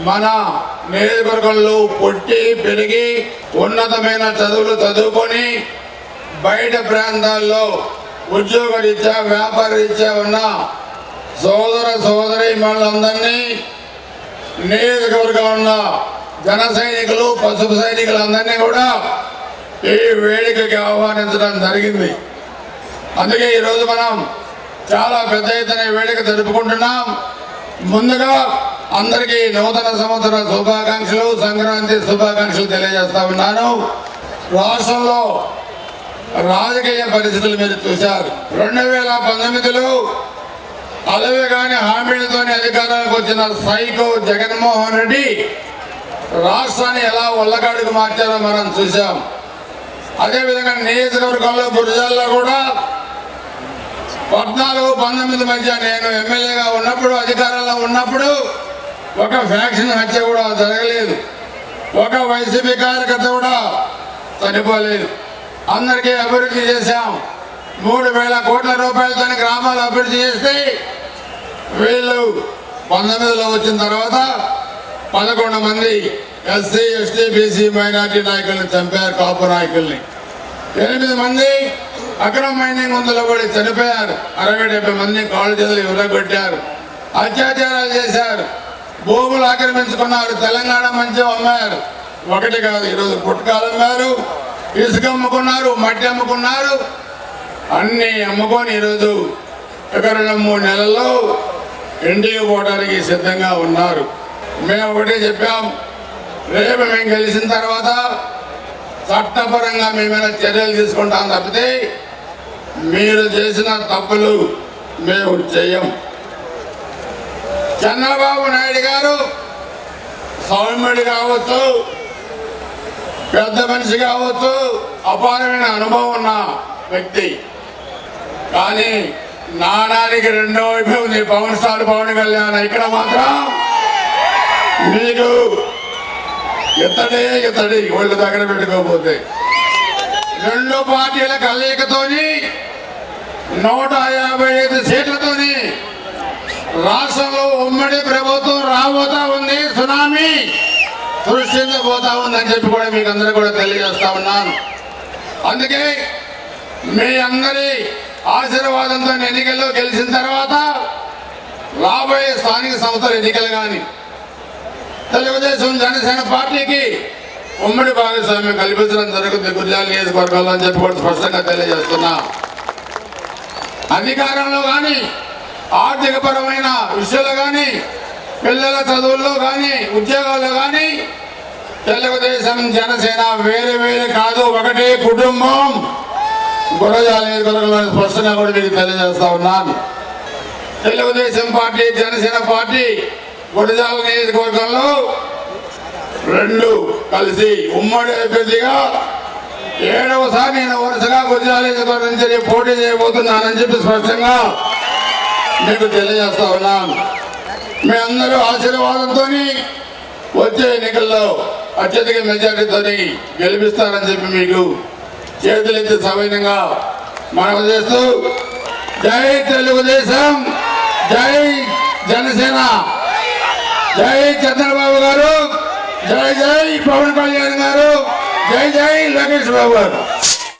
మన నియోజకవర్గంలో పుట్టి పెరిగి ఉన్నతమైన చదువులు చదువుకొని బయట ప్రాంతాల్లో ఉద్యోగరీత్యా వ్యాపార రీత్యా ఉన్న సోదర సోదరి మనందరినీ నియోజకవర్గం ఉన్న జన సైనికులు పసుపు సైనికులందరినీ కూడా ఈ వేదికకి ఆహ్వానించడం జరిగింది. అందుకే ఈరోజు మనం చాలా పెద్ద ఎత్తున వేడుక జరుపుకుంటున్నాం. ముందుగా అందరికీ నూతన సంవత్సర శుభాకాంక్షలు, సంక్రాంతి శుభాకాంక్షలు తెలియజేస్తా ఉన్నాను. రాష్ట్రంలో రాజకీయ పరిస్థితులు మీరు చూశారు. 2019లో అలవిగాని హామీలతోనే అధికారానికి వచ్చిన సైకో జగన్మోహన్ రెడ్డి రాష్ట్రాన్ని ఎలా ఒళ్ళగాడుకు మార్చారో మనం చూసాం. అదేవిధంగా నియోజకవర్గంలో గురజాల్లో కూడా 14-19 మధ్య నేను ఎమ్మెల్యేగా ఉన్నప్పుడు, అధికారంలో ఉన్నప్పుడు ఒక ఫ్యాక్షన్ హత్య కూడా జరగలేదు, ఒక వైసీపీ కార్యకర్త కూడా చనిపోలేదు. అందరికీ అభివృద్ధి చేశాం. 3,000 కోట్ల రూపాయలతో గ్రామాలు అభివృద్ధి చేస్తే వీళ్ళు 19లో వచ్చిన తర్వాత 11 మంది ఎస్సీ ఎస్టీ బీసీ మైనార్టీ నాయకుల్ని చంపారు. కాపు నాయకుల్ని 8 మంది అక్రమ మైనింగ్ ముందులో పడి చనిపోయారు. 60-70 మంది కాళ్ళు చేతులు విరగొట్టారు. అత్యాచారాలు చేశారు, భూములు ఆక్రమించుకున్నారు, తెలంగాణ మంచిగా అమ్మారు. ఒకటి కాదు, ఈరోజు పుట్టకాలు అమ్మారు, ఇసుక అమ్ముకున్నారు, మట్టి అమ్ముకున్నారు. అన్నీ అమ్ముకొని ఈరోజు ఒక 2-3 నెలల్లో ఇంటికి పోవడానికి సిద్ధంగా ఉన్నారు. మేము ఒకటే చెప్పాం, రేపు మేము గెలిచిన తర్వాత చట్టపరంగా మీ మీద చర్యలు తీసుకుంటాం తప్పితే మీరు చేసిన తప్పులు మేము చెయ్యం. చంద్రబాబు నాయుడు గారు సౌమ్యుడు కావచ్చు, పెద్ద మనిషి కావచ్చు, అపారమైన అనుభవం ఉన్న వ్యక్తి. కానీ నాణానికి రెండో వైపు ఉంది, పవన్ స్టార్ పవన్ కళ్యాణ్. ఇక్కడ మాత్రం మీకు ఇతడి ఒళ్ళు దగ్గర పెట్టుకోకపోతే 2 పార్టీల కలయికతోని 155 సీట్లతోని రాష్ట్రంలో ఉమ్మడి ప్రభుత్వం రాబోతా ఉంది, సునామీ సృష్టించబోతా ఉందని చెప్పి కూడా మీకు అందరూ కూడా తెలియజేస్తా ఉన్నాను. అందుకే మీ అందరి ఆశీర్వాదంతో ఎన్నికల్లో గెలిచిన తర్వాత రాబోయే స్థానిక సంస్థల ఎన్నికలు కానీ తెలుగుదేశం జనసేన పార్టీకి ఉమ్మడి భాగస్వామ్యం కల్పించడం జరుగుతుంది గురజాల నియోజకవర్గంలో అని చెప్పి కూడా స్పష్టంగా తెలియజేస్తున్నా. అధికారంలో కానీ, ఆర్థికపరమైన విషయాలు కానీ, పిల్లల చదువుల్లో కానీ, ఉద్యోగాల్లో కానీ తెలుగుదేశం జనసేన వేరే వేరే కాదు, ఒకటే కుటుంబం. గురజాల నియోజకవర్గంలో స్పష్టంగా కూడా మీకు తెలియజేస్తా ఉన్నాను. తెలుగుదేశం పార్టీ, జనసేన పార్టీ గురజాల నియోజకవర్గంలో 2 కలిసి ఉమ్మడి అభ్యర్థిగా 7వసారి నేను వరుసగా గురజాల నియోజకవర్గం నుంచి పోటీ చేయబోతున్నానని చెప్పి స్పష్టంగా మీకు తెలియజేస్తా ఉన్నాను. మీ అందరూ ఆశీర్వాదంతో వచ్చే ఎన్నికల్లో అత్యధిక మెజార్టీతో గెలిపిస్తారని చెప్పి మీకు చేతులెత్తి సవినయంగా మనవి చేస్తూ, జై తెలుగుదేశం, జై జనసేన, జై చంద్రబాబు గారు, జై జై పవన్ కళ్యాణ్ గారు, జై జై లోకేష్ బాబు గారు.